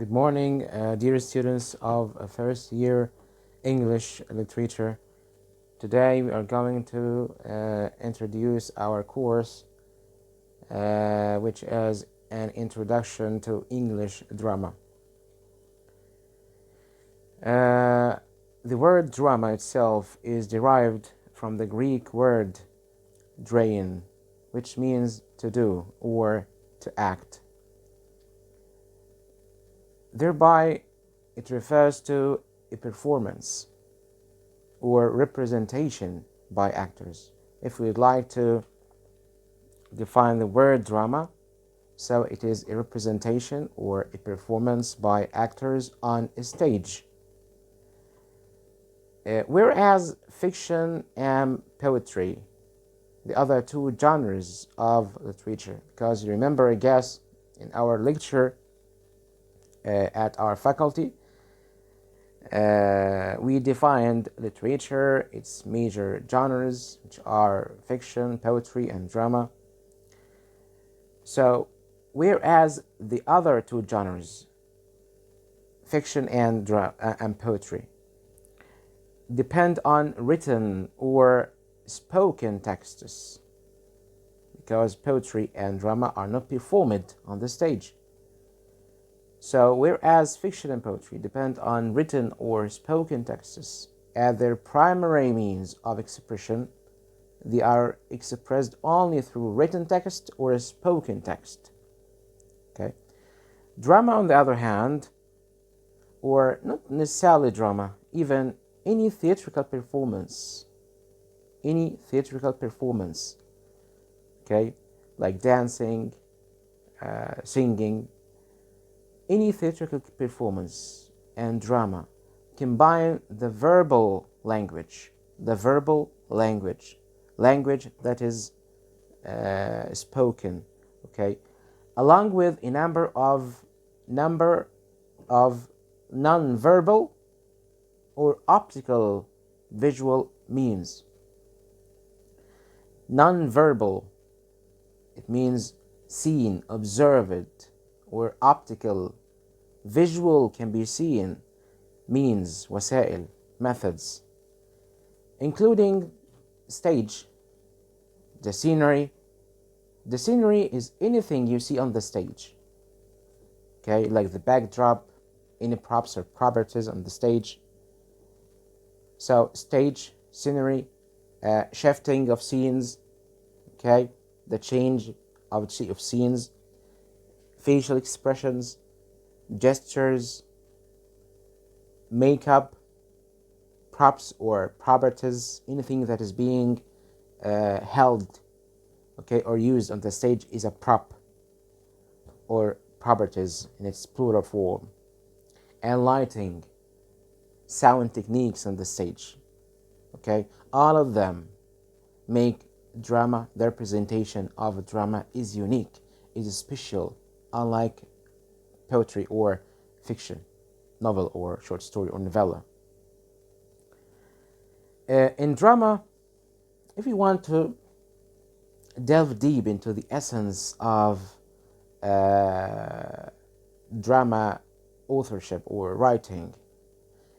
Good morning, dear students of first year English literature. Today we are going to introduce our course, which is an introduction to English drama. The word drama itself is derived from the Greek word drain, which means to do or to act. Thereby, it refers to a performance or representation by actors. If we'd like to define the word drama, so it is a representation or a performance by actors on a stage. Whereas fiction and poetry, the other two genres of literature, because you remember, I guess, in our lecture at our faculty, we defined literature, its major genres, which are fiction, poetry, and drama. So, whereas the other two genres, fiction and poetry, depend on written or spoken texts, because poetry and drama are not performed on the stage. So, whereas fiction and poetry depend on written or spoken texts as their primary means of expression, they are expressed only through written text or spoken text. Okay. Drama, on the other hand, or not necessarily drama, even any theatrical performance, okay, like dancing, singing, any theatrical performance and drama combine the verbal language that is spoken, okay, along with a number of non-verbal or optical visual means. Non-verbal, it means seen, observed, or optical. Visual can be seen, means, وسائل, methods, including stage, the scenery. The scenery is anything you see on the stage, okay, like the backdrop, any props or properties on the stage. So stage, scenery, shifting of scenes, okay, the change of scenes, facial expressions, gestures, makeup, props or properties, anything that is being held, okay, or used on the stage is a prop or properties in its plural form. And lighting, sound techniques on the stage, okay, all of them make drama. The representation of drama is unique, is special, unlike poetry or fiction, novel or short story or novella. In drama, if you want to delve deep into the essence of drama authorship or writing,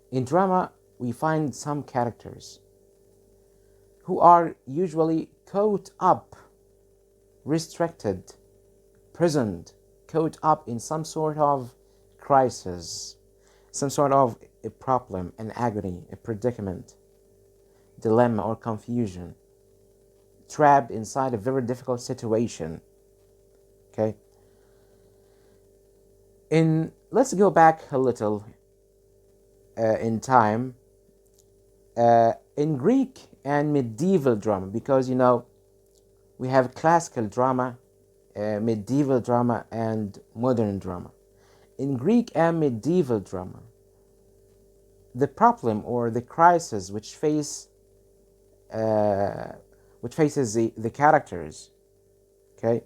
in drama we find some characters who are usually caught up, restricted, prisoned, caught up in some sort of crisis, some sort of a problem, an agony, a predicament, dilemma, or confusion, trapped inside a very difficult situation. Okay. Let's go back a little in time. In Greek and medieval drama, because we have classical drama, medieval drama, and modern drama. In Greek and medieval drama, the problem or the crisis which faces the characters, okay,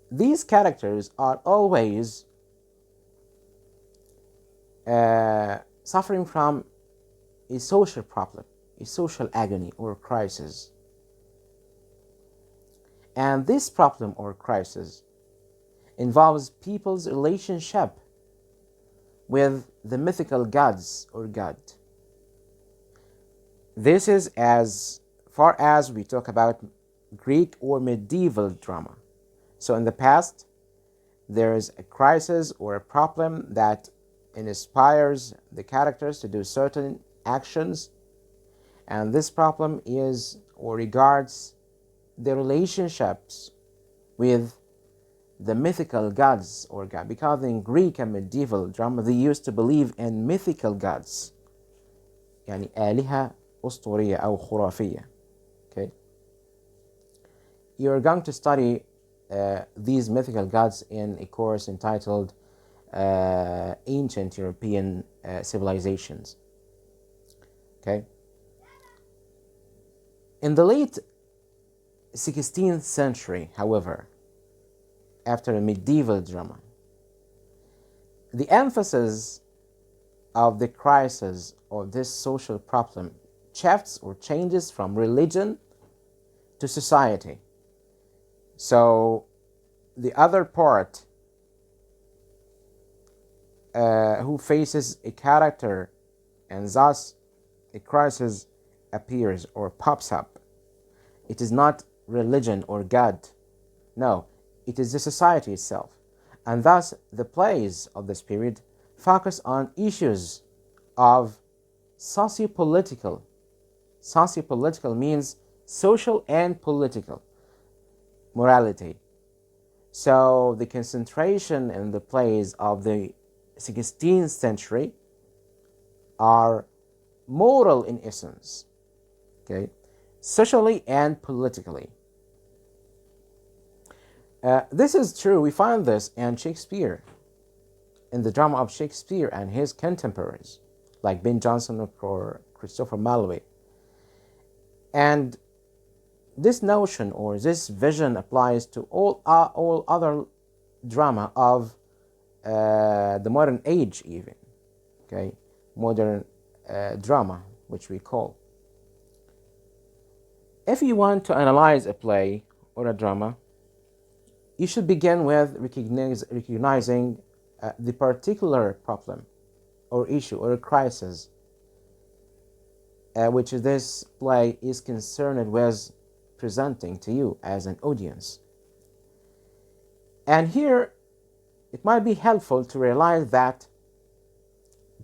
these characters are always suffering from a social problem, a social agony or crisis. And this problem or crisis involves people's relationship with the mythical gods or God. This is as far as we talk about Greek or medieval drama. So in the past, there is a crisis or a problem that inspires the characters to do certain actions, and this problem is or regards the relationships with the mythical gods or God, because in Greek and medieval drama they used to believe in mythical gods, يعني آلهة أسطورية أو خرافية. Okay, you're going to study these mythical gods in a course entitled Ancient European Civilizations. Okay, in the late 16th century, however, after a medieval drama, the emphasis of the crisis of this social problem shifts or changes from religion to society. So the other part who faces a character and thus a crisis appears or pops up. It is not religion or God. No, it is the society itself. And thus the plays of this period focus on issues of sociopolitical. Sociopolitical means social and political morality. So the concentration in the plays of the 16th century are moral in essence, okay, socially and politically. This is true. We find this in Shakespeare, in the drama of Shakespeare and his contemporaries, like Ben Jonson or Christopher Marlowe. And this notion or this vision applies to all other drama of the modern age even, okay, modern drama, which we call. If you want to analyze a play or a drama, you should begin with recognizing the particular problem or issue or crisis which this play is concerned with presenting to you as an audience. And here it might be helpful to realize that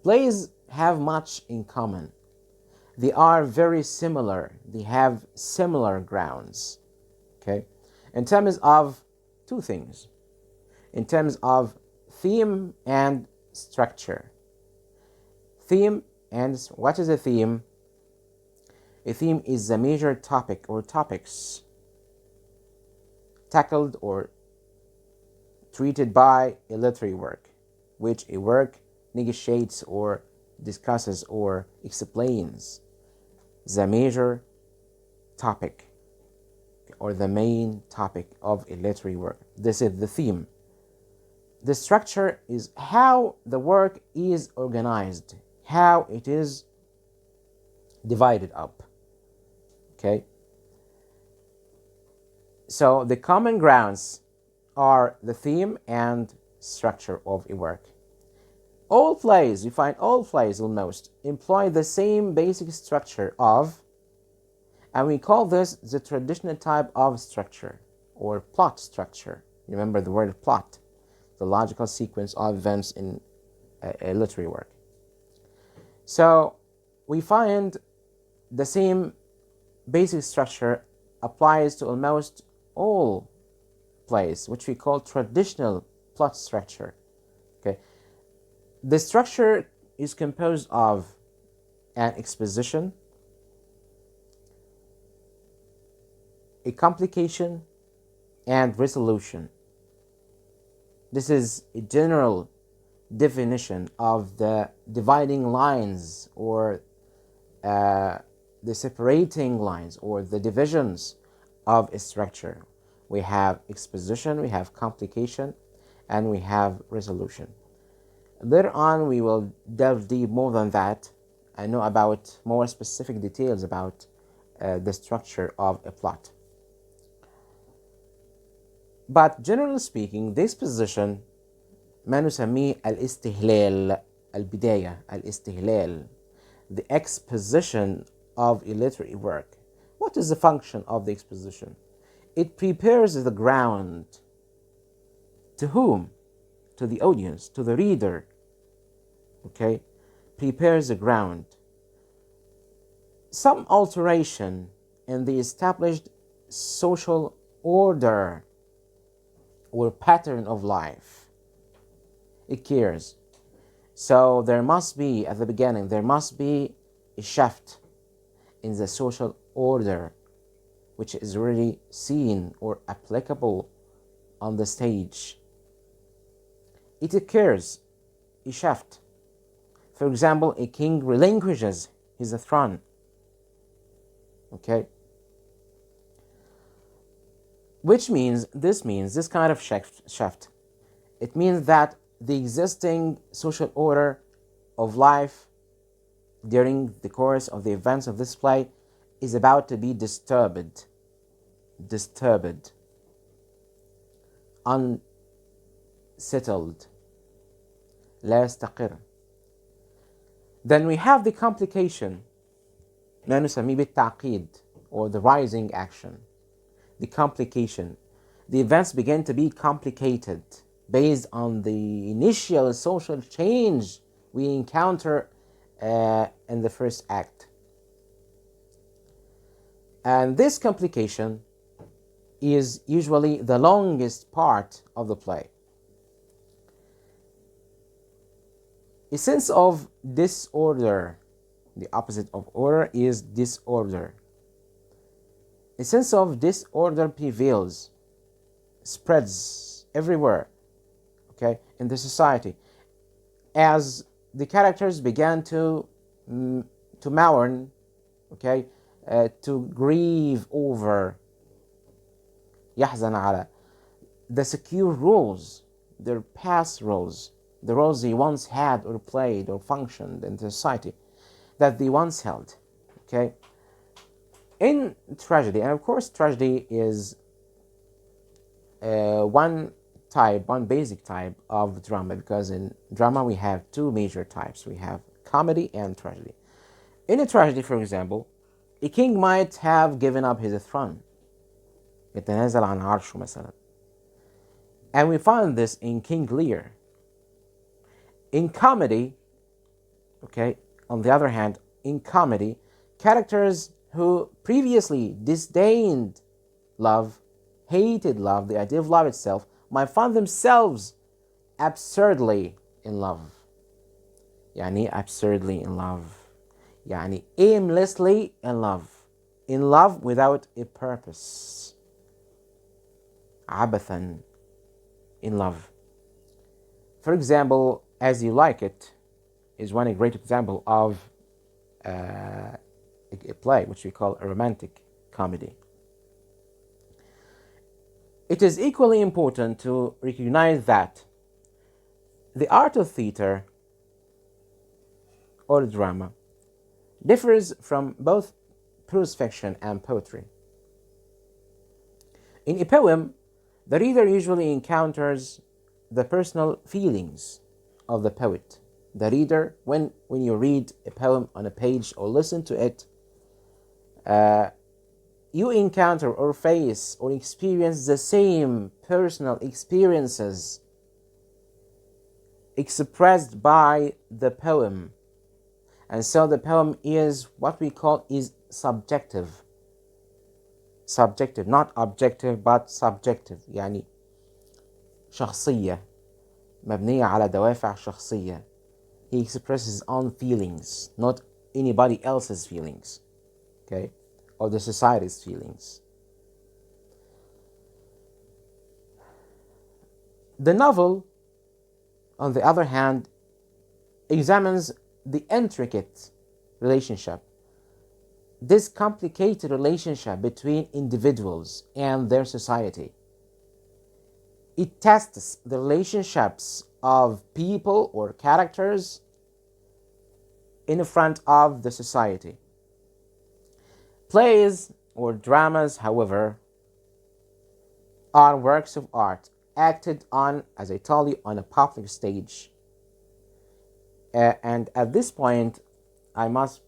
plays have much in common. They are very similar. They have similar grounds, okay, in terms of two things, in terms of theme and structure. Theme, and what is a theme? A theme is a major topic or topics tackled or treated by a literary work, which a work negotiates or discusses or explains the major topic or the main topic of a literary work. This is the theme. The structure is how the work is organized, how it is divided up. Okay? So the common grounds are the theme and structure of a work. All plays, you find all plays almost, employ the same basic structure of, and we call this the traditional type of structure or plot structure. Remember the word plot, the logical sequence of events in a literary work. So we find the same basic structure applies to almost all plays, which we call traditional plot structure. Okay, the structure is composed of an exposition, a complication, and resolution. This is a general definition of the dividing lines or the separating lines or the divisions of a structure. We have exposition, we have complication, and we have resolution. Later on, we will delve deep more than that and know about more specific details about the structure of a plot. But generally speaking, this position ما نسميه الاستهلال البداية, الاستهلال, the exposition of a literary work. What is the function of the exposition? It prepares the ground. To whom? To the audience, to the reader. Okay? Prepares the ground. Some alteration in the established social order or pattern of life occurs. So there must be, at the beginning, there must be a shift in the social order which is really seen or applicable on the stage. It occurs, a shift. For example, a king relinquishes his throne. Okay? Which means, this kind of shift, it means that the existing social order of life during the course of the events of this play is about to be disturbed, unsettled, لا يستقر. Then we have the complication, ما نسميه بالتعقيد, or the rising action. The complication. The events begin to be complicated based on the initial social change we encounter in the first act. And this complication is usually the longest part of the play. A sense of disorder, the opposite of order is disorder. A sense of disorder prevails, spreads everywhere, okay, in the society, as the characters began to mourn, okay, to grieve over, يحزن على, the secure roles, their past roles, the roles they once had or played or functioned in the society that they once held, okay. In tragedy, and of course tragedy is one basic type of drama, because in drama we have two major types. We have comedy and tragedy. In a tragedy, for example, a king might have given up his throne, يتنازل عن عرشه مثلا. And we find this in King Lear. In comedy, okay, on the other hand, in comedy, characters who previously disdained love, hated love, the idea of love itself, might find themselves absurdly in love. يعني absurdly in love. يعني aimlessly in love. In love without a purpose. عبثا in love. For example, As You Like It is one great example of a play which we call a romantic comedy. It is equally important to recognize that the art of theater or drama differs from both prose fiction and poetry. In a poem, the reader usually encounters the personal feelings of the poet. The reader, when you read a poem on a page or listen to it, you encounter or face or experience the same personal experiences expressed by the poem. And so the poem is what we call is subjective. Subjective, not objective but subjective. يعني شخصية مبنية على دوافع شخصية. He expresses his own feelings, not anybody else's feelings, okay, or the society's feelings. The novel, on the other hand, examines the intricate relationship, this complicated relationship between individuals and their society. It tests the relationships of people or characters in front of the society. Plays or dramas, however, are works of art acted on, as I told you, on a public stage. And at this point, I must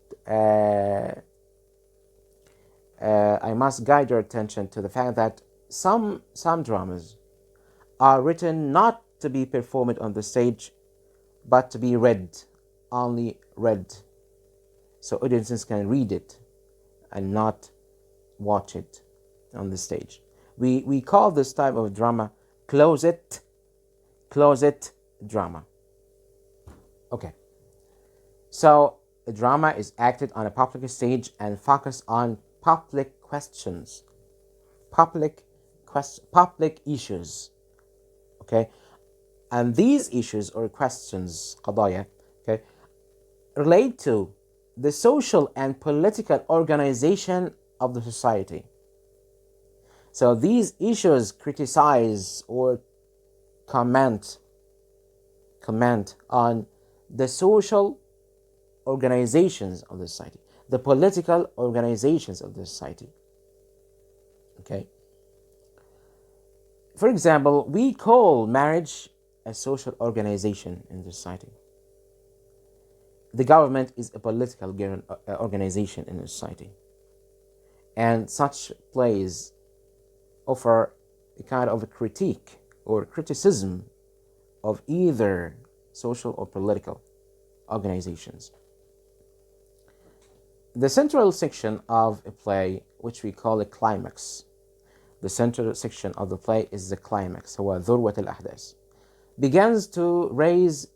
guide your attention to the fact that some dramas are written not to be performed on the stage, but to be read, only read, so audiences can read it and not watch it on the stage. We call this type of drama closet drama. Okay, so a drama is acted on a public stage and focus on public questions, public issues. Okay, and these issues or questions, قضايا, okay, relate to the social and political organization of the society. So these issues criticize or comment on the social organizations of the society, the political organizations of the society. Okay. For example, we call marriage a social organization in the society. The government is a political organization in the society. And such plays offer a kind of a critique or criticism of either social or political organizations. The central section of a play, which we call a climax, the central section of the play is the climax, هو ذروة الأحداث, begins to raise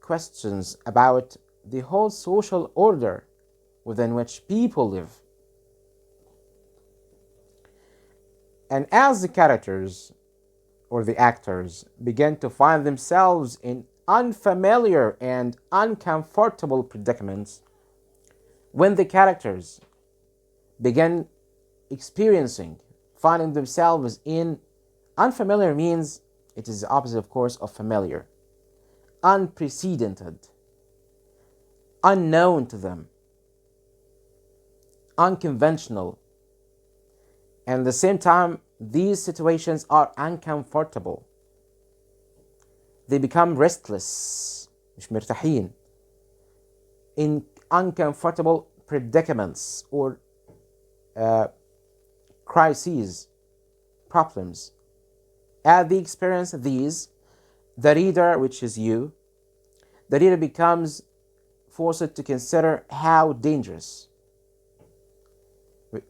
questions about the whole social order within which people live. And as the characters or the actors begin to find themselves in unfamiliar and uncomfortable predicaments, when the characters begin finding themselves in unfamiliar, means it is the opposite, of course, of familiar, unprecedented, unknown to them, unconventional. And at the same time, these situations are uncomfortable. They become restless, مش مرتاحين, in uncomfortable predicaments or crises, problems. As they experience these, the reader, which is you, the reader becomes forced to consider how dangerous.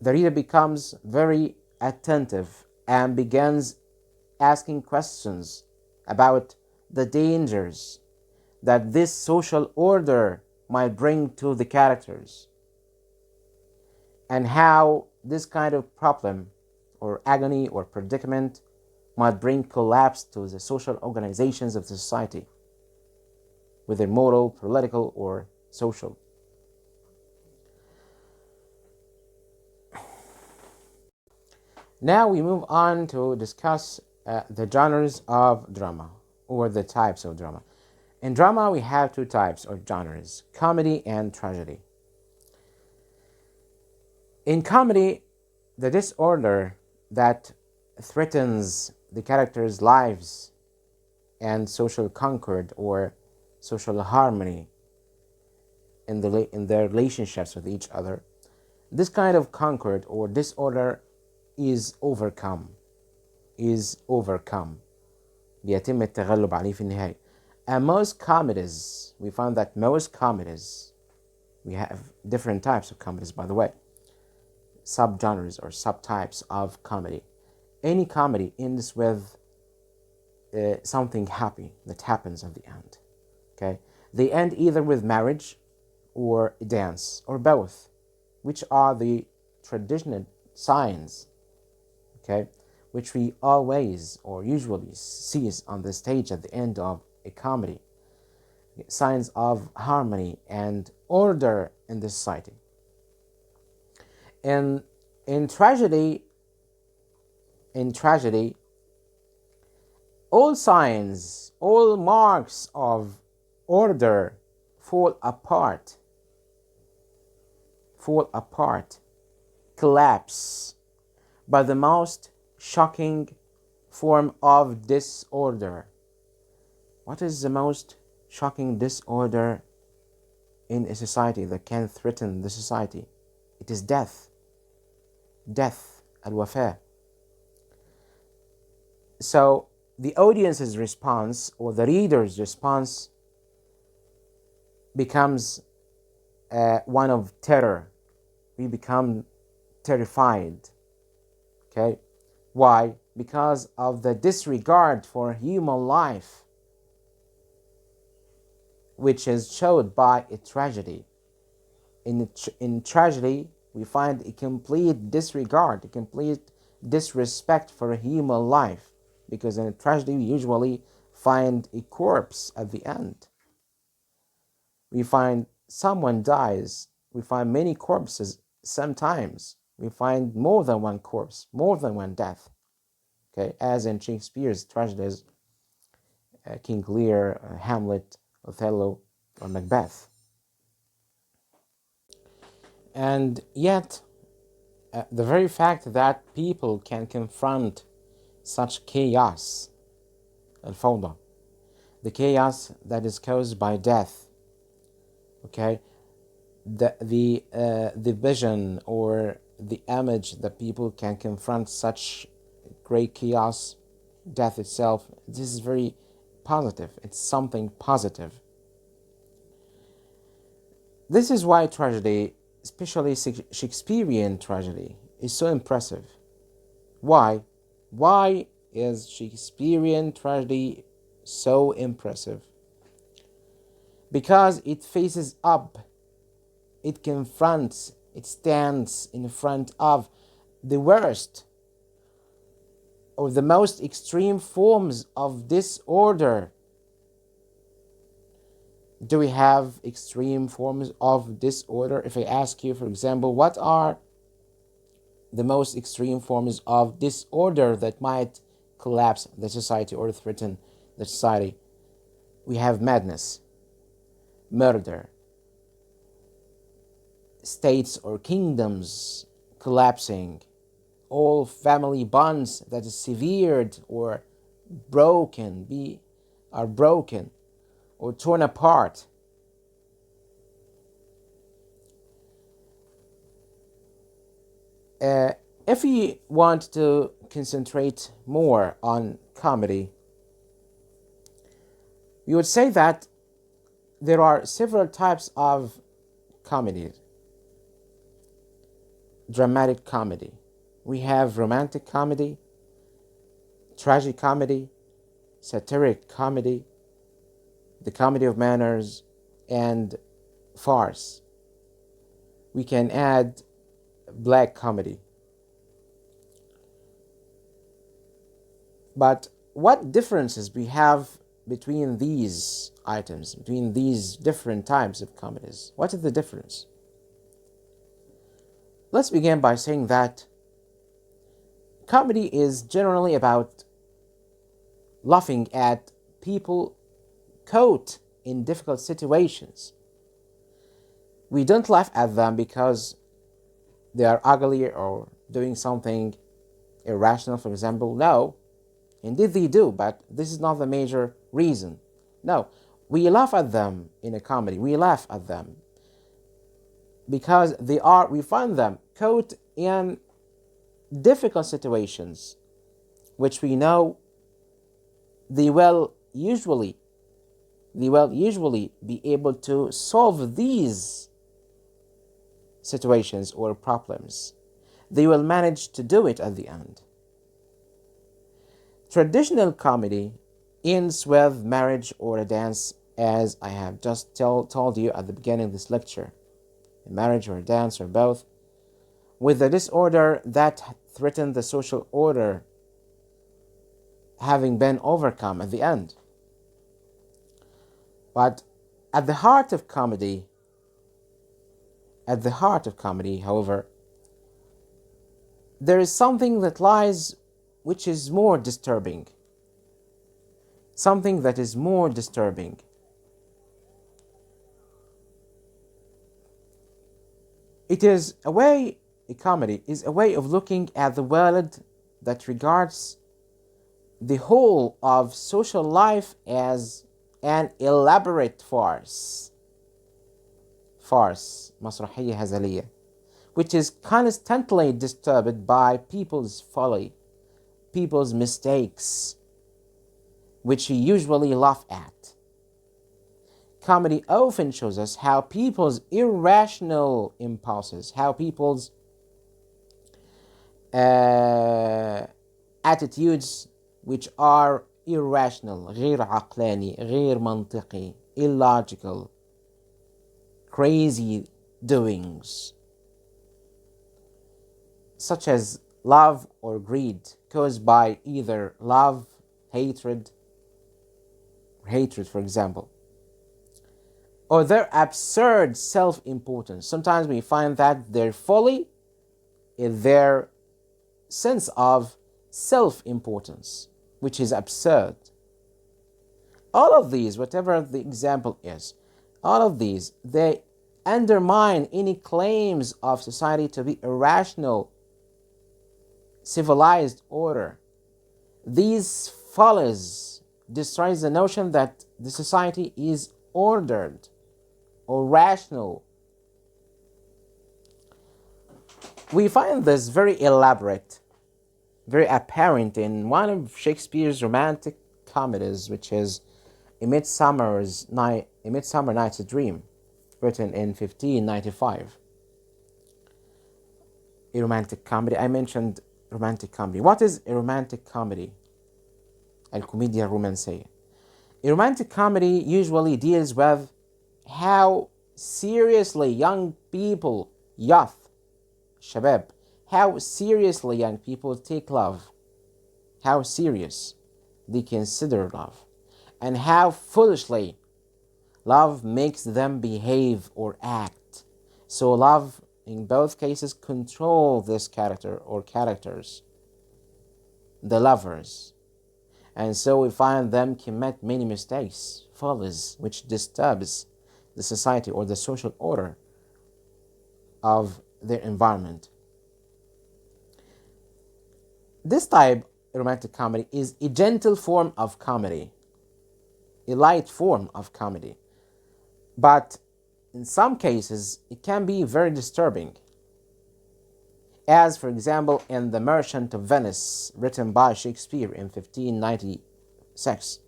The reader becomes very attentive and begins asking questions about the dangers that this social order might bring to the characters, and how this kind of problem or agony or predicament might bring collapse to the social organizations of the society, whether moral, political, or social. Now we move on to discuss the genres of drama, or the types of drama. In drama, we have two types of genres: comedy and tragedy. In comedy, the disorder that threatens the characters' lives and social concord or social harmony in their relationships with each other, this kind of concord or disorder is overcome. بيتم التغلب عليه في النهاية. And most comedies, we found that most comedies, we have different types of comedies, by the way, subgenres or subtypes of comedy. Any comedy ends with something happy that happens at the end. Okay, they end either with marriage or a dance or both, which are the traditional signs, okay, which we always or usually see on the stage at the end of a comedy. Signs of harmony and order in the society. And in tragedy, all signs, all marks of order fall apart, collapse by the most shocking form of disorder. What is the most shocking disorder in a society that can threaten the society. It is death. Death, al-wafa. So the audience's response or the reader's response becomes one of terror. We become terrified. Okay? Why? Because of the disregard for human life, which is showed by a tragedy. In tragedy, we find a complete disregard, a complete disrespect for a human life, because in a tragedy we usually find a corpse at the end. We find someone dies, we find many corpses. Sometimes we find more than one corpse, more than one death. Okay, as in Shakespeare's tragedies, King Lear, Hamlet, Othello, or Macbeth. And yet, the very fact that people can confront such chaos, al-fawda, the chaos that is caused by death, okay, the vision or the image that people can confront such great chaos, death itself, this is very positive. It's something positive. This is why tragedy, especially Shakespearean tragedy, is so impressive. Why? Why is Shakespearean tragedy so impressive? Because it faces up, it confronts, it stands in front of the worst or the most extreme forms of disorder. Do we have extreme forms of disorder? If I ask you, for example, what are the most extreme forms of disorder that might collapse the society or threaten the society? We have madness, murder, states or kingdoms collapsing, all family bonds that is severed or broken, are broken or torn apart. If we want to concentrate more on comedy, we would say that there are several types of comedy. Dramatic comedy. We have romantic comedy, tragic comedy, satiric comedy, the comedy of manners, and farce. We can add black comedy. But what differences we have between these items, between these different types of comedies? What is the difference? Let's begin by saying that comedy is generally about laughing at people caught in difficult situations. We don't laugh at them because they are ugly or doing something irrational, for example. No, indeed they do, but this is not the major reason. No, we laugh at them in a comedy. We laugh at them because we find them caught in difficult situations, which we know they will usually be able to solve these situations or problems. They will manage to do it at the end. Traditional comedy ends with marriage or a dance, as I have just told you at the beginning of this lecture. A marriage or a dance or both, with the disorder that threatened the social order having been overcome at the end. But at the heart of comedy, however, there is something that lies which is more disturbing. Something that is more disturbing. A comedy is a way of looking at the world that regards the whole of social life as an elaborate farce. farce, مسرحية هزلية, which is constantly disturbed by people's folly, people's mistakes, which we usually laugh at. Comedy often shows us how people's irrational impulses, how people's attitudes which are irrational, غير عقلاني, غير منطقي, illogical, crazy doings, such as love or greed, caused by either love, hatred, for example, or their absurd self-importance. Sometimes we find that their folly is their sense of self-importance, which is absurd. All of these, whatever the example is, all of these, they undermine any claims of society to be a rational, civilized order. These follies destroys the notion that the society is ordered or rational. We find this very elaborate, very apparent in one of Shakespeare's romantic comedies, which is A Midsummer Night's Dream, written in 1595. A romantic comedy. I mentioned romantic comedy. What is a romantic comedy? الكوميديا الرومانسية. A romantic comedy usually deals with how seriously young people, youth, shabab, how seriously young people take love, how serious they consider love, and how foolishly love makes them behave or act. So love, in both cases, control this character or characters, the lovers. And so we find them commit many mistakes, follies, which disturbs the society or the social order of their environment. This type of romantic comedy is a gentle form of comedy, a light form of comedy. But in some cases, it can be very disturbing. As, for example, in The Merchant of Venice, written by Shakespeare in 1596.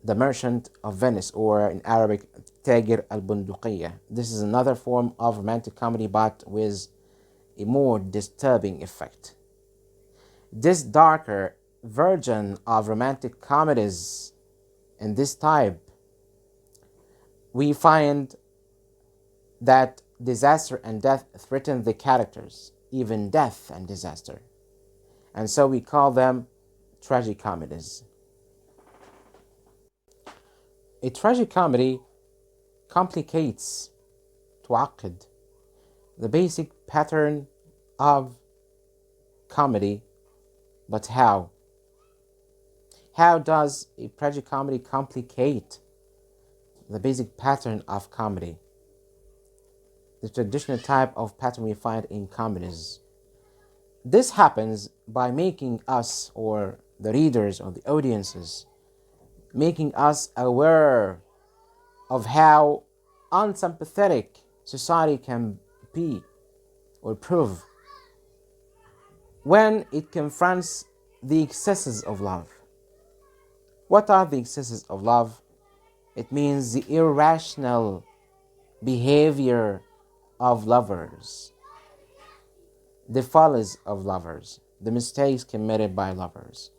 The Merchant of Venice, or in Arabic, تاجر البندقية. This is another form of romantic comedy, but with a more disturbing effect. This darker version of romantic comedies, in this type, we find that disaster and death threaten the characters, even death and disaster. And so we call them tragicomedies. A tragicomedy complicates, تعقد, the basic pattern of comedy. But how? How does a tragicomedy complicate the basic pattern of comedy? The traditional type of pattern we find in comedies. This happens by making us, or the readers or the audiences, making us aware of how unsympathetic society can be or prove when it confronts the excesses of love. What are the excesses of love? It means the irrational behavior of lovers, the follies of lovers, the mistakes committed by lovers.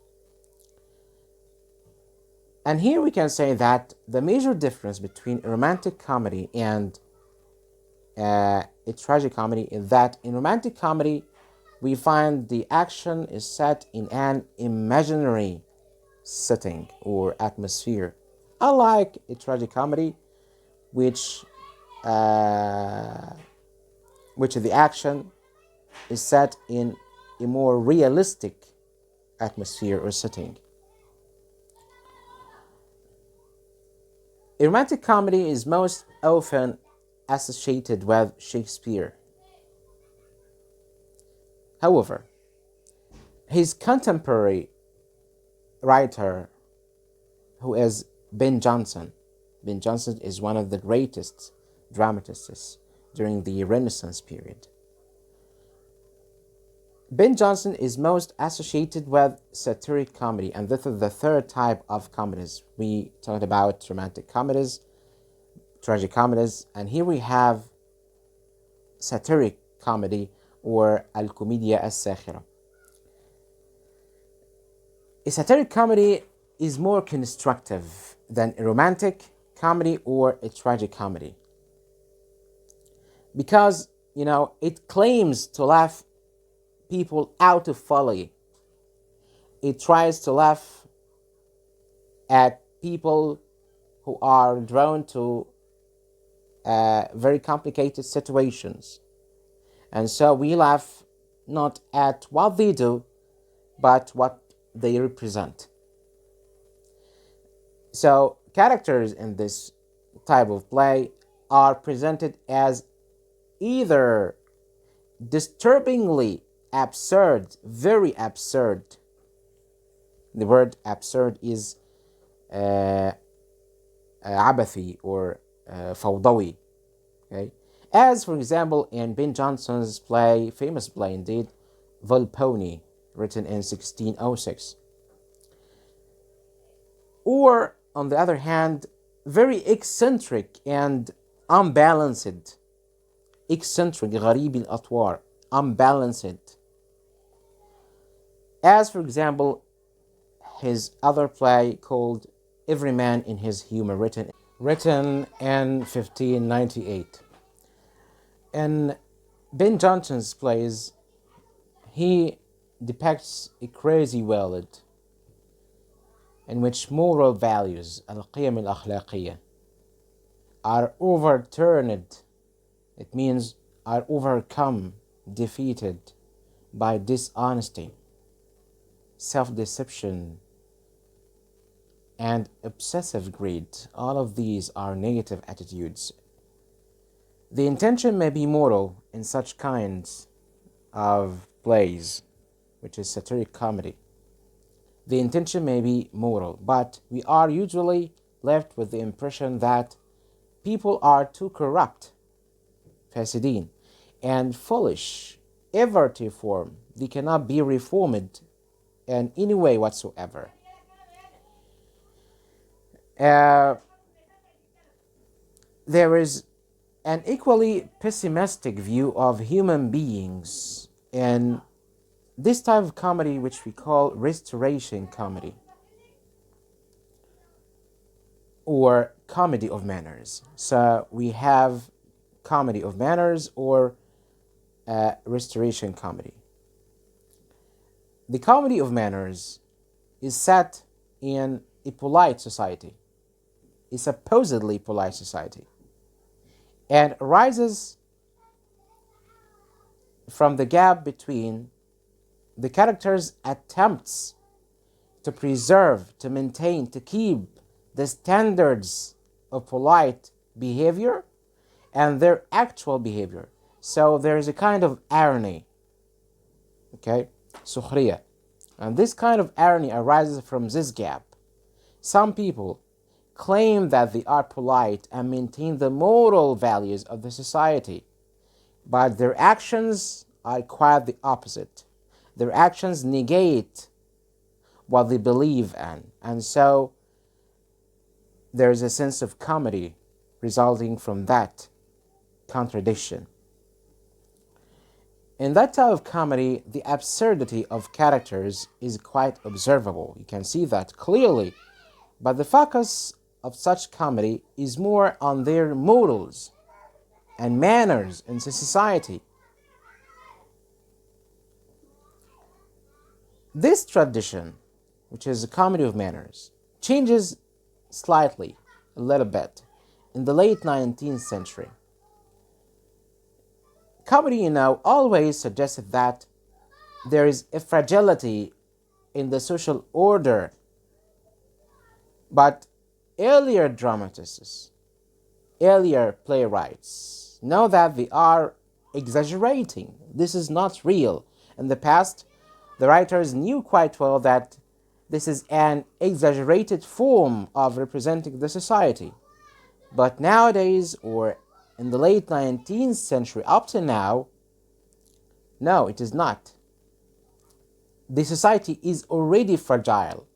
And here we can say that the major difference between a romantic comedy and a tragic comedy is that in romantic comedy we find the action is set in an imaginary setting or atmosphere, unlike a tragic comedy which the action is set in a more realistic atmosphere or setting. A romantic comedy is most often associated with Shakespeare. However, his contemporary writer, who is Ben Jonson is one of the greatest dramatists during the Renaissance period. Ben Jonson is most associated with satiric comedy, and this is the third type of comedies. We talked about romantic comedies, tragic comedies, and here we have satiric comedy, or al-commedia al-sakhira. A satiric comedy is more constructive than a romantic comedy or a tragic comedy, because, it claims to laugh people out of folly. It tries to laugh at people who are drawn to very complicated situations. And so we laugh not at what they do, but what they represent. So characters in this type of play are presented as either disturbingly absurd, very absurd. The word absurd is abathi or fawdawi. Okay? As, for example, in Ben Jonson's famous play indeed, Volpone, written in 1606. Or, on the other hand, very eccentric and unbalanced. Eccentric, غريب الأطوار, unbalanced. As, for example, his other play called Every Man in His Humor, written in 1598. In Ben Jonson's plays, he depicts a crazy world in which moral values, al-qiyam al-akhlaqiyya, are overturned. It means are overcome, defeated by dishonesty, self-deception, and obsessive greed. All of these are negative attitudes. The intention may be moral in such kinds of plays, which is satiric comedy. The intention may be moral, but we are usually left with the impression that people are too corrupt, fasidin, and foolish ever to reform. They cannot be reformed in any way whatsoever. There is an equally pessimistic view of human beings in this type of comedy, which we call restoration comedy or comedy of manners. So we have comedy of manners or restoration comedy. The comedy of manners is set in a polite society, a supposedly polite society, and arises from the gap between the characters' attempts to preserve, to maintain, to keep the standards of polite behavior and their actual behavior. So there is a kind of irony, okay, sukhriya. And this kind of irony arises from this gap. Some people claim that they are polite and maintain the moral values of the society, but their actions are quite the opposite. Their actions negate what they believe in, and so there is a sense of comedy resulting from that contradiction. In that type of comedy, the absurdity of characters is quite observable. You can see that clearly, but the focus of such comedy is more on their morals and manners in society. This tradition, which is a comedy of manners, changes slightly, a little bit, in the late 19th century. Comedy, always suggested that there is a fragility in the social order, but earlier dramatists, earlier playwrights know that they are exaggerating. This is not real. In the past, the writers knew quite well that this is an exaggerated form of representing the society. But nowadays, or in the late 19th century up to now, no, it is not. The society is already fragile,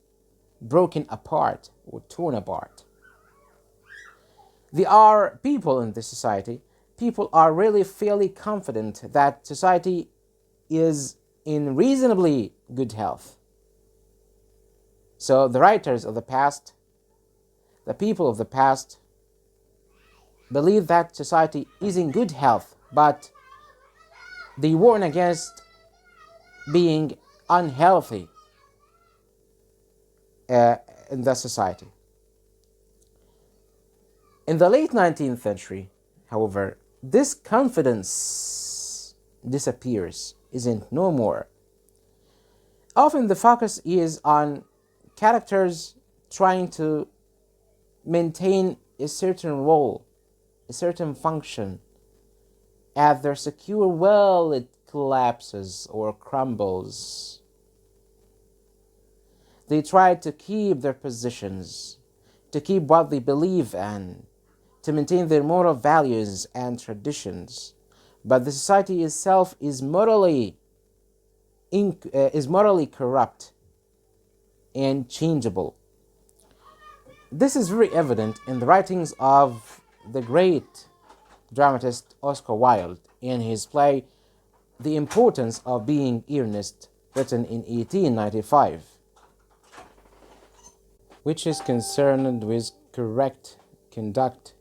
broken apart or torn apart. There are people in this society, people are really fairly confident that society is in reasonably good health. So the writers of the past, the people of the past, believe that society is in good health, but they warn against being unhealthy in the society. In the late 19th century, however, this confidence disappears, isn't no more. Often the focus is on characters trying to maintain a certain role, a certain function. As they're secure, well, it collapses or crumbles. They try to keep their positions, to keep what they believe in, to maintain their moral values and traditions. But the society itself is morally corrupt and changeable. This is very evident in the writings of the great dramatist Oscar Wilde in his play The Importance of Being Earnest, written in 1895, which is concerned with correct conduct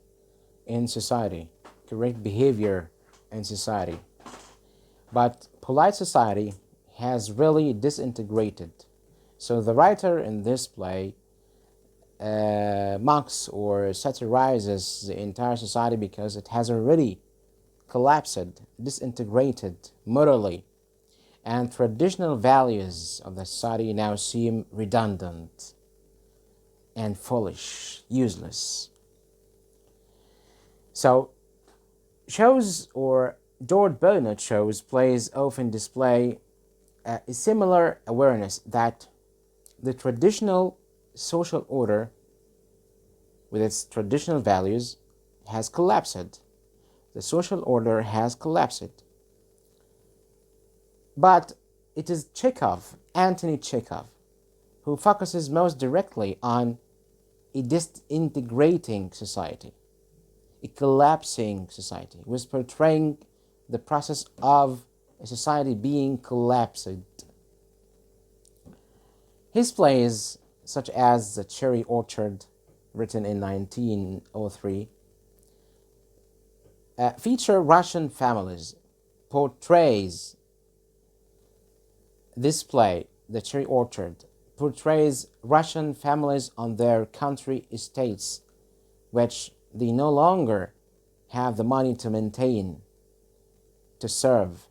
in society, correct behavior in society. But polite society has really disintegrated. So the writer in this play mocks or satirizes the entire society because it has already collapsed, disintegrated morally, and traditional values of the society now seem redundant and foolish, useless. So shows or George Bernard shows, plays often display a similar awareness that the traditional social order with its traditional values has collapsed. The social order has collapsed. But it is Anthony Chekhov, who focuses most directly on a disintegrating society, a collapsing society, who is portraying the process of a society being collapsed. His plays, such as The Cherry Orchard, written in 1903, feature Russian families. This play, The Cherry Orchard, portrays Russian families on their country estates, which they no longer have the money to maintain, to serve.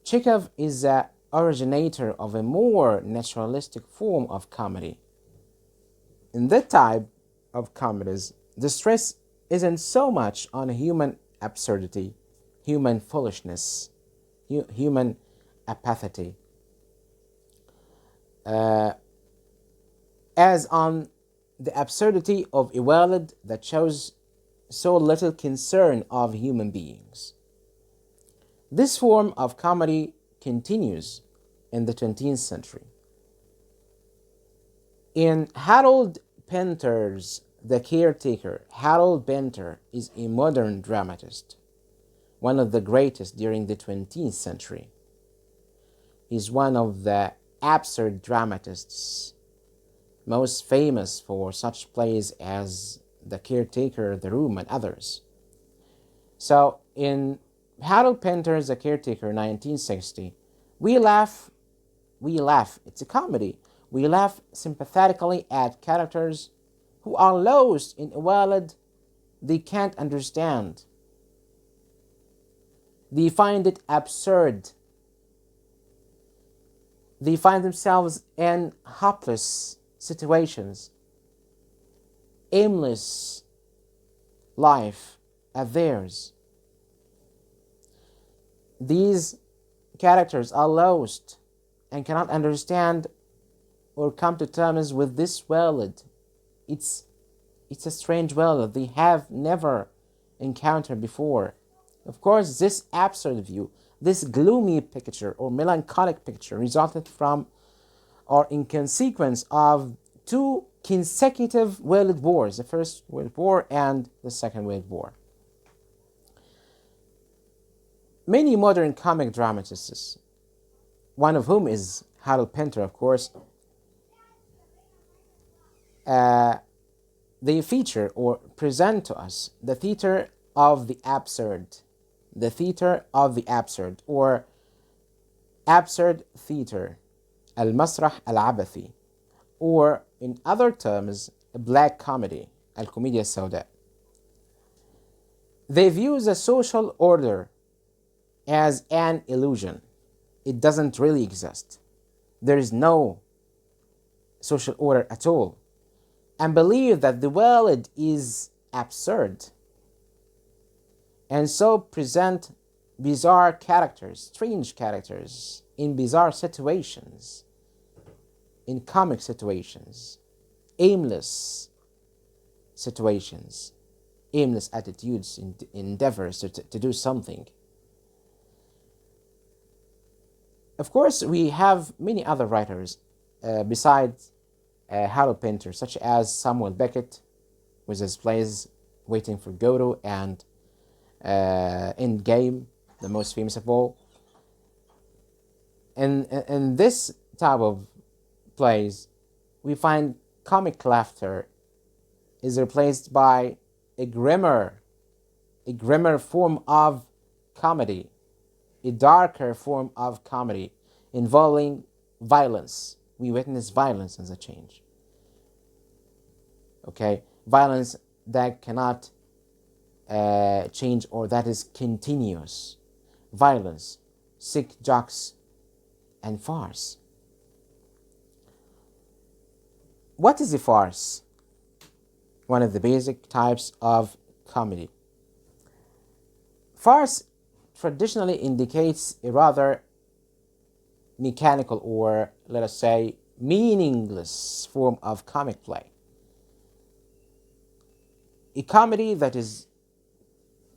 Chekhov is the originator of a more naturalistic form of comedy. In that type of comedies, the stress isn't so much on human absurdity, human foolishness, human apathy, as on the absurdity of a world that shows so little concern of human beings. This form of comedy continues in the 20th century. In Harold Pinter's The Caretaker, Harold Pinter is a modern dramatist, one of the greatest during the 20th century. He's one of the absurd dramatists, most famous for such plays as The Caretaker, The Room, and others. So, in Harold Pinter's The Caretaker, 1960, we laugh, it's a comedy. We laugh sympathetically at characters who are lost in a world they can't understand. They find it absurd. They find themselves in hopeless situations, aimless life as theirs. These characters are lost and cannot understand or come to terms with this world. It's a strange world. They have never encountered before. Of course, this absurd view, this gloomy picture or melancholic picture resulted from or in consequence of two consecutive world wars, the First World War and the Second World War. Many modern comic dramatists, one of whom is Harold Pinter, of course, they feature or present to us the theater of the absurd, or absurd theater, المسرح العبثي, or in other terms, black comedy, الكوميديا السوداء. They view the social order as an illusion. It doesn't really exist. There is no social order at all, and believe that the world is absurd, and so present bizarre characters, strange characters, in bizarre situations, in comic situations, aimless situations, aimless attitudes, in endeavors to do something. Of course, we have many other writers besides Harold Pinter, such as Samuel Beckett, with his plays Waiting for Godot and Endgame, the most famous of all. In this type of plays, we find comic laughter is replaced by a grimmer form of comedy, a darker form of comedy involving violence. We witness violence as a change. Okay, violence that cannot change, or that is continuous. Violence, sick jokes, and farce. What is a farce? One of the basic types of comedy. Farce traditionally indicates a rather mechanical, or let us say meaningless, form of comic play. A comedy that is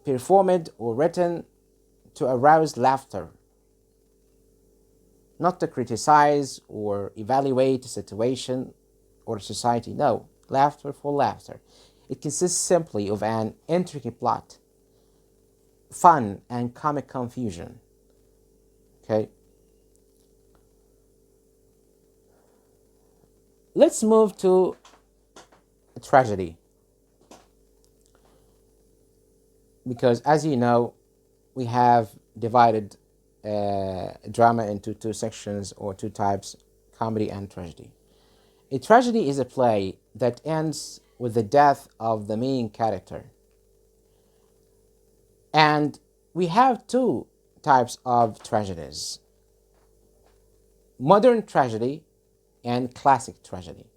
performed or written to arouse laughter, not to criticize or evaluate a situation or a society. No, laughter for laughter. It consists simply of an intricate plot, fun, and comic confusion. Okay? Let's move to a tragedy. Because as you know, we have divided drama into two sections or two types, comedy and tragedy. A tragedy is a play that ends with the death of the main character. And we have two types of tragedies: modern tragedy and classic tragedy.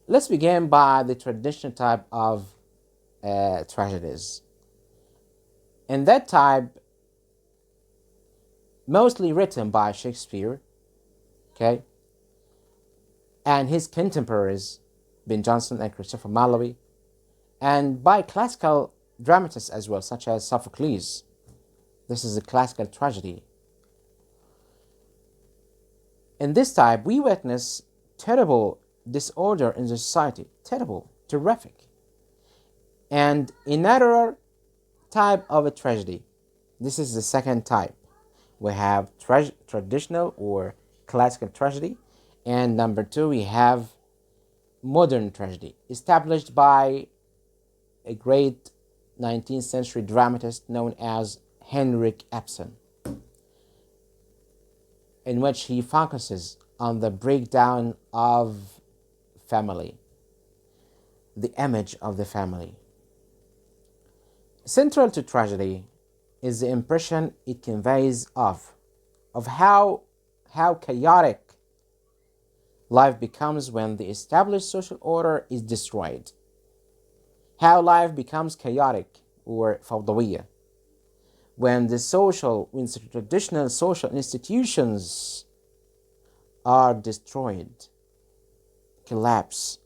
Let's begin by the traditional type of tragedies. And that type, mostly written by Shakespeare, okay, and his contemporaries, Ben Jonson and Christopher Marlowe, and by classical dramatists as well, such as Sophocles. This is a classical tragedy. In this type, we witness terrible disorder in the society, terrible, terrific. And another type of a tragedy, this is the second type. We have traditional or classical tragedy, and number two, we have modern tragedy, established by a great 19th century dramatist known as Henrik Ibsen, in which he focuses on the breakdown of family, the image of the family. Central to tragedy is the impression it conveys of how chaotic life becomes when the established social order is destroyed. How life becomes chaotic or فوضوية when the traditional social institutions are destroyed, collapse.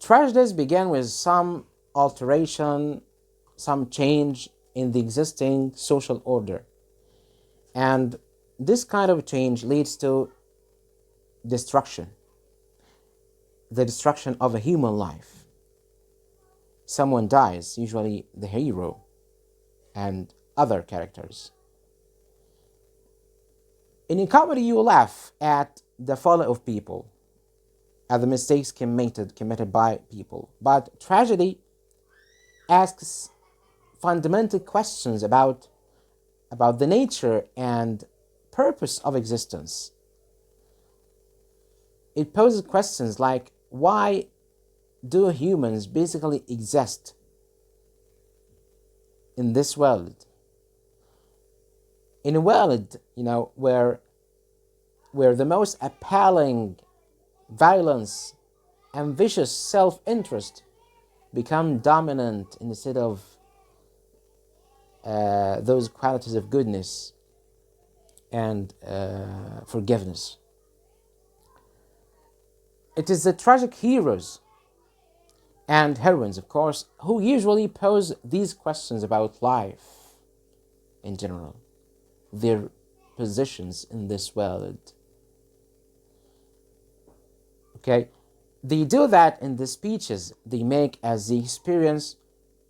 Tragedies begin with some alteration, some change in the existing social order. And this kind of change leads to destruction, the destruction of a human life. Someone dies, usually the hero and other characters. In a comedy, you laugh at the folly of people, at the mistakes committed by people. But tragedy asks fundamental questions about the nature and purpose of existence. It poses questions like, why do humans basically exist in this world? In a world, where the most appalling violence and vicious self-interest become dominant instead of those qualities of goodness and forgiveness. It is the tragic heroes and heroines, of course, who usually pose these questions about life in general, their positions in this world. Okay, they do that in the speeches they make as they experience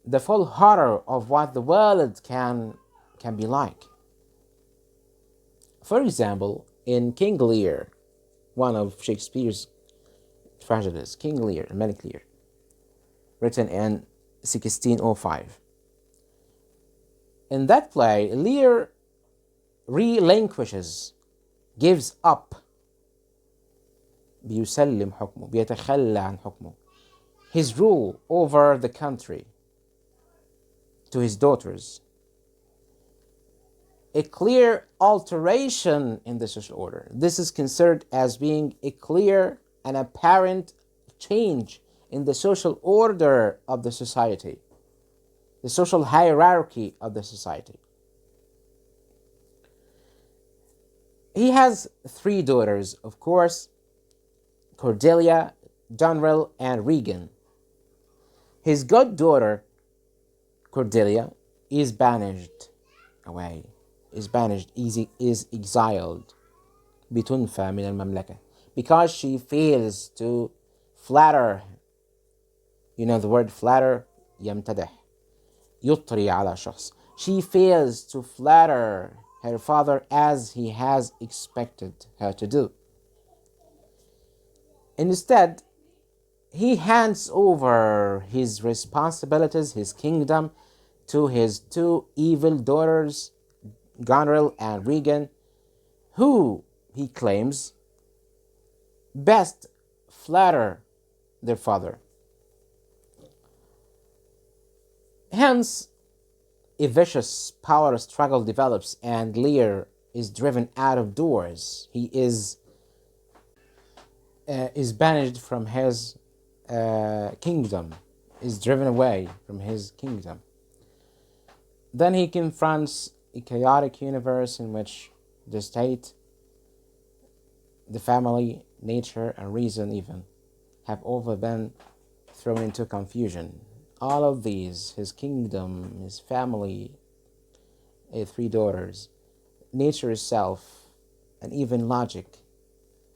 the full horror of what the world can be like. For example, in King Lear, one of Shakespeare's tragedies, King Lear, Manic Lear, written in 1605. In that play, Lear relinquishes, gives up, بيسلم حكمه, بيتخلى عن حكمه, his rule over the country to his daughters. A clear alteration in the social order. This is considered as being a clear and apparent change in the social order of the society, the social hierarchy of the society. He has 3 daughters, of course, Cordelia, Donrel, and Regan. His goddaughter, Cordelia, is banished away, is exiled, بتنفى من المملكة, because she fails to flatter. The word flatter, يمتدح, يطري على شخص. She fails to flatter her father as he has expected her to do. Instead, he hands over his responsibilities, his kingdom, to his 2 evil daughters, Goneril and Regan, who, he claims, best flatter their father. Hence, a vicious power struggle develops and Lear is driven out of doors. He is banished from his kingdom, is driven away from his kingdom. Then he confronts a chaotic universe in which the state, the family, nature, and reason even have all been thrown into confusion. All of these, his kingdom, his family, 3 daughters, nature itself, and even logic,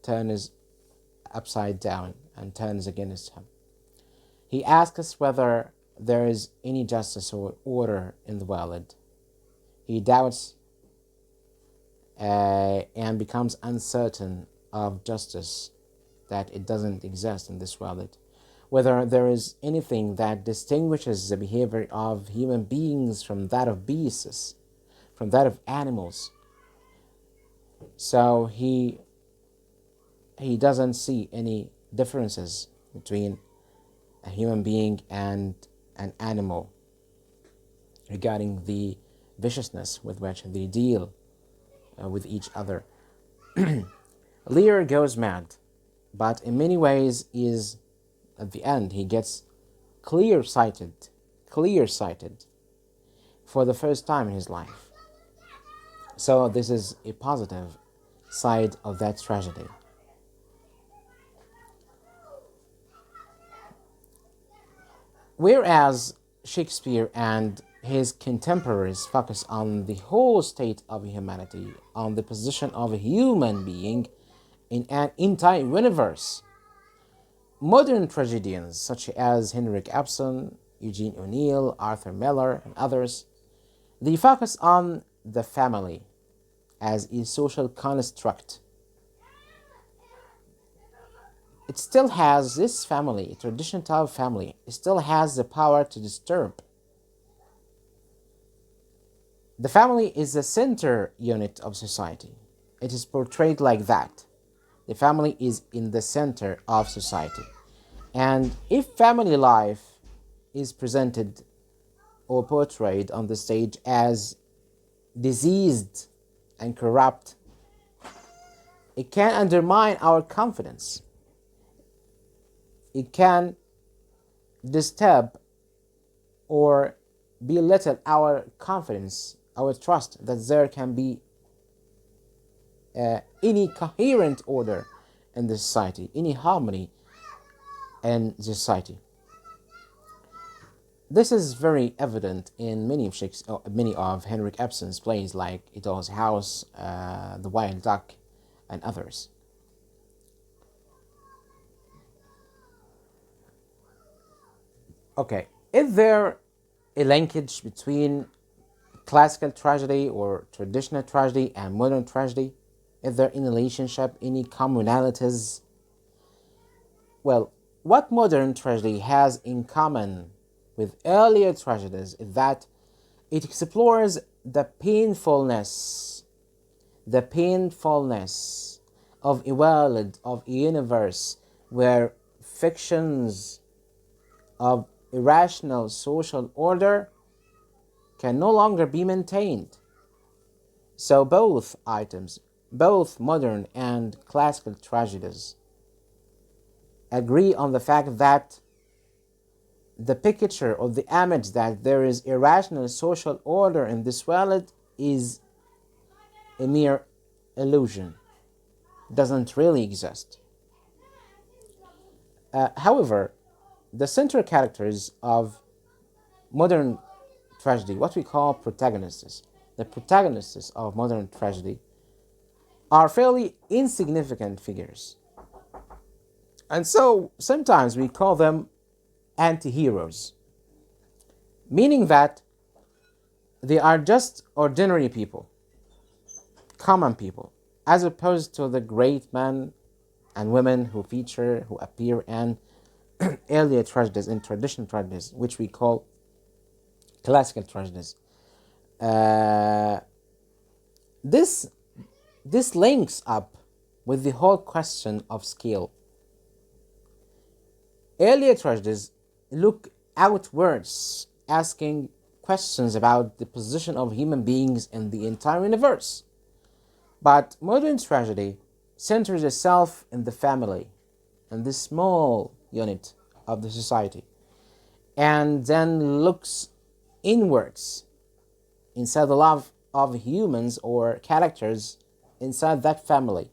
turns upside down and turns against him. He asks us whether there is any justice or order in the world. He doubts and becomes uncertain of justice, that it doesn't exist in this world. Whether there is anything that distinguishes the behavior of human beings from that of beasts, from that of animals. So he doesn't see any differences between a human being and an animal regarding the viciousness with which they deal with each other. Lear goes mad, but in many ways is, at the end, he gets clear-sighted for the first time in his life. So this is a positive side of that tragedy. Whereas Shakespeare and his contemporaries focus on the whole state of humanity, on the position of a human being in an entire universe. Modern tragedians such as Henrik Ibsen, Eugene O'Neill, Arthur Miller, and others, they focus on the family as a social construct. It still has this family, traditional type of family, it still has the power to disturb. The family is the center unit of society. It is portrayed like that. The family is in the center of society. And if family life is presented or portrayed on the stage as diseased and corrupt, it can undermine our confidence. It can disturb or belittle our confidence, our trust that there can be any coherent order in the society, any harmony in the society. This is very evident in many of Henrik Ibsen's plays like A Doll's House, The Wild Duck, and others. Okay, is there a linkage between classical tragedy or traditional tragedy and modern tragedy? Is there any relationship, any commonalities? Well, what modern tragedy has in common with earlier tragedies is that it explores the painfulness of a world, of a universe where fictions of irrational social order can no longer be maintained. So both items, both modern and classical tragedies, agree on the fact that the picture or the image that there is irrational social order in this world is a mere illusion. It doesn't really exist. However, the central characters of modern tragedy, what we call protagonists, the protagonists of modern tragedy, are fairly insignificant figures. And so sometimes we call them anti-heroes, meaning that they are just ordinary people, common people, as opposed to the great men and women who appear in earlier tragedies, in traditional tragedies, which we call classical tragedies. This links up with the whole question of scale. Earlier tragedies look outwards, asking questions about the position of human beings in the entire universe. But modern tragedy centers itself in the family, in this small unit of the society, and then looks inwards inside the life of humans or characters inside that family.